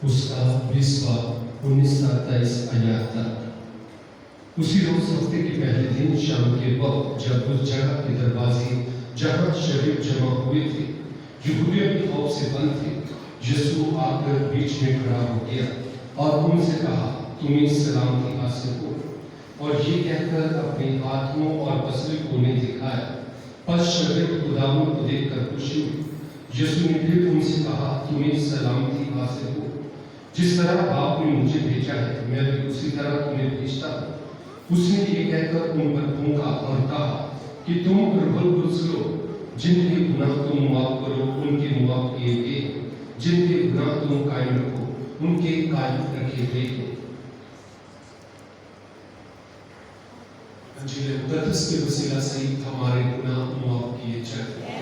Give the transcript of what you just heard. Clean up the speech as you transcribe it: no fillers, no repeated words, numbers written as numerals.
उसका 20-19-23 आयत तक। उसी रोज हफ्ते के पहले दिन शाम के वक्त जब उस जगह के दरवाजे जहां शरीफ जमा हुए थे यहूदियों की खौफ से बंद थे, यीशु आकर बीच में खड़ा हो गया और उनसे कहा, तुम्हें सलामती हासिल हो। और ये कहकर अपने हाथों और पसली को उन्हें दिखाया। पर शरीफ खुदावंद को देखकर खुशी हुई। यीशु ने फिर उनसे कहा, तुम्हें सलामती हासिल हो। जिस तरह बाप ने मुझे भेजा है मैं भी उसी तरह तुम्हें भेजता हूँ। उसने ये कहकर उन पर फूंका और कहा कि तुम प्रबल पुरुष लोग, जिनके गुनाह तुम माफ करो उनके माफ किए गए, जिनके गुनाह तुम कायम रखो उनके कायम रखे गए। अंजील मुकद्दस के वसीला से हमारे गुनाह माफ किए जाए।